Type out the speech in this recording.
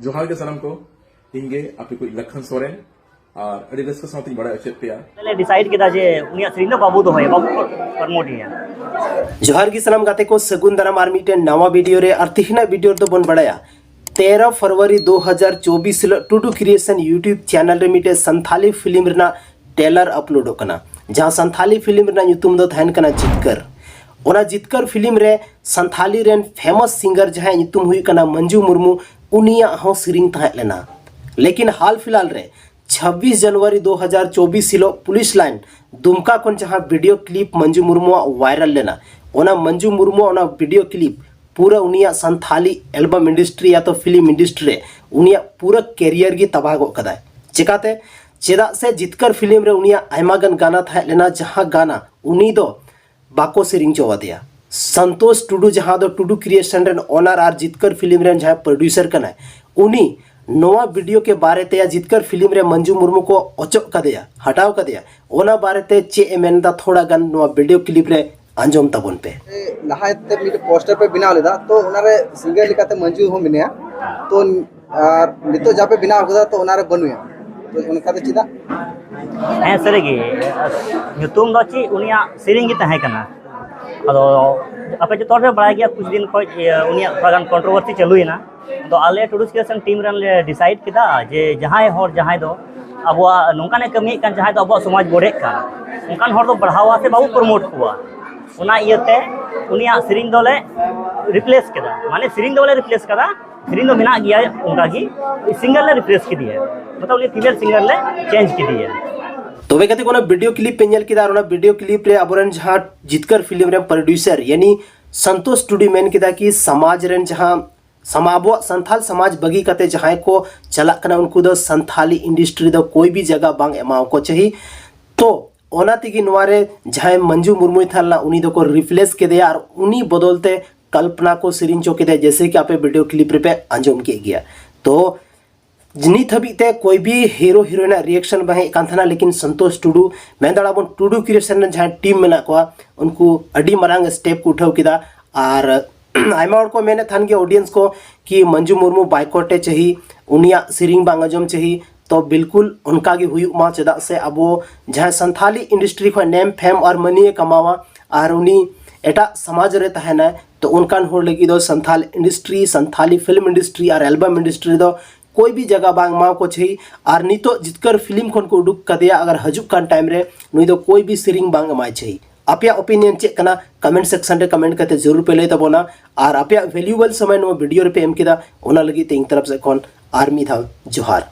जोहार के सलाम को इंगे आपे को लखन सोरेन और अड़ी रस्क साथी बड़ा अच्छे पे तले डिसाइड किया जे उनिया श्रीनो बाबू दो है बाबू प्रमोट है जोहार की सलाम गाते को सगुन दाराम आर मिटन नवा वीडियो रे और तिहना वीडियो तो बन बड़ाया 13 फरवरी 2024 टुडू क्रिएशन यूट्यूब चैनल रे मिटे संथाली फिल्म रेना ट्रेलर अपलोड होकना जहां संथाली फिल्म रेना यूट्यूब दो थान कना जितकर ओना जितकर फिल्म रे संथाली रेन फेमस सिंगर जहां यूट्यूब हुई कना मंजू मुर्मू उनिया हो सिरिंग था लेना लेकिन हाल फिलहाल रे 26 जनवरी 2024 हिलो पुलिस लाइन दुमका कोन जहां video clip Manju Murmu viral लेना ओना मंजू मुर्मू ओना वीडियो क्लिप पूरा उनिया संथाली एल्बम इंडस्ट्री या तो फिल्म इंडस्ट्री रे उनिया पूरा कैरियर की तबाह गो कदा चिकाते चेदा से जितकर फिल्म रे उनिया आयमागन गाना था लेना जहां गाना उनी दो बाको सिरिंग चोवा दिया संतोष टुडू जहां दो टुडू क्रिएशन रेन ओनर आर जितकर फिल्म रेन जहां प्रोड्यूसर कना उनी नोवा वीडियो के बारे ते या जितकर फिल्म रे मंजू मुर्मू को ओचक कदिया हटाव कदिया ओना बारे ते चे एमेनदा थोड़ा गन नोवा वीडियो क्लिप रे अंजम तबन पे लहाते मिट पोस्टर पे बिना लेदा तो उनारे सिंगर लिकाते मंजू हो मिने तो आर नितो जापे बिना होदा तो उनारे बनुया तो उनका चिदा है सरेगी ᱧᱩᱛᱩᱢ ᱫᱚ ᱪᱮᱫ ᱩᱱᱤᱭᱟᱜ ᱥᱮᱨᱮᱧ ᱜᱮ ᱛᱟᱦᱮᱸ ᱠᱟᱱᱟ ᱟᱫᱚ ᱟᱯᱮ ᱡᱚᱛᱚ ᱦᱚᱲ ᱯᱮ ᱵᱟᱲᱟᱭ ᱜᱮᱭᱟ कुछ दिन ᱠᱷᱚᱡ ᱩᱱᱤᱭᱟᱜ ᱛᱷᱚᱲᱟᱜᱟᱱ ᱠᱚᱱᱴᱨᱳভাᱨᱥᱤ ᱪᱟᱹᱞᱩᱭᱮᱱᱟ ᱟᱫᱚ ᱟᱞᱮ ᱴᱩᱰᱩ ᱠᱨᱤᱭᱮᱥᱚᱱ ᱴᱤᱢ ᱨᱮᱱ ᱞᱮ ᱰᱤᱥᱟᱭᱤᱰ ᱠᱮᱫᱟ ᱡᱮ ᱡᱟᱦᱟᱸᱭ ᱦᱚᱲ ᱡᱟᱦᱟᱸᱭ ᱫᱚ ᱟᱵᱚᱣᱟᱜ ᱱᱚᱝᱠᱟᱱᱮ ᱠᱟᱹᱢᱤᱭᱮᱫ ᱠᱟᱱ ᱡᱟᱦᱟᱸᱭ ᱫᱚ ᱟᱵᱚᱣᱟᱜ ᱥᱚᱢᱟᱡᱽ ᱵᱚᱲᱮᱜ ᱠᱟᱱ ᱚᱱᱠᱟᱱ ᱦᱚᱲ ᱫᱚ ᱵᱟᱲᱦᱟᱣᱟ ᱥᱮ ᱵᱟᱵᱚ ᱯᱨᱚᱢᱳᱴ ᱠᱚᱣᱟ ᱚᱱᱟ ᱤᱭᱟᱹᱛᱮ ᱩᱱᱤᱭᱟᱜ ᱥᱮᱨᱮᱧ ᱫᱚᱞᱮ রিপ্লেস কেদা মানে সিরিং দলে রিপ্লেস করা সিরিং দো মেনা গিয়া उनका की सिंगर ले रिप्लेस की दिया मतलब उन्हें फीमेल सिंगर ले चेंज की दिया तो वे कहते कोना वीडियो क्लिप पे नेल किदा ओना वीडियो क्लिप रे अबरन जहां जितकर फिल्म रे प्रोड्यूसर यानी संतोष टुडू मेन किदा की समाज रेन जहां समाबो संथाल समाज बगी कते जहां को चला कना उनको दो संथाली इंडस्ट्री दो कोई भी जगह बांग एमाओ को चाहिए तो ओना तिगी नवारे जहां मंजू मुर्मू थाला उनी दो को रिप्लेस के दिया और उनी बदलते कल्पना को सिरिंग चौके दे जैसे कि आपे वीडियो क्लिप पे अंजम के गया तो जिनी थबीते कोई भी हीरो हीरोइन रिएक्शन बहे कांथना लेकिन संतोष टुडू मैं दड़ा बन टुडू क्रिएशन जहां टीम में को उनको अडी मरांग स्टेप को उठाव किदा और आयमा और को मैंने थान के ऑडियंस को कि मंजू मुर्मू बाइकॉटे चाहिए उनिया सिरिंग बांग अंजम चाहिए तो बिल्कुल उनका की हुई मा चदा से अब जहां संथाली इंडस्ट्री को नेम फेम और मनी कमावा और उनी एटा समाज रे तहना तो उनकान होड़ लगी दो Santhal industry Santhali film industry और एल्बम इंडस्ट्री दो कोई भी जगह बांग माँ को चाहिए और नितो जितकर फिल्म खन को उडुक कदिया अगर हजुक कान टाइम रे नुई दो कोई भी सिरिंग बांग माय चाहिए आपया ओपिनियन चेक करना कमेंट सेक्शन रे कमेंट करते जरूर पे ले तबोना और आपया वैल्यूएबल समय नो वीडियो रे पे एम किदा ओना लगी तीन तरफ से कौन आर्मी था जोहार।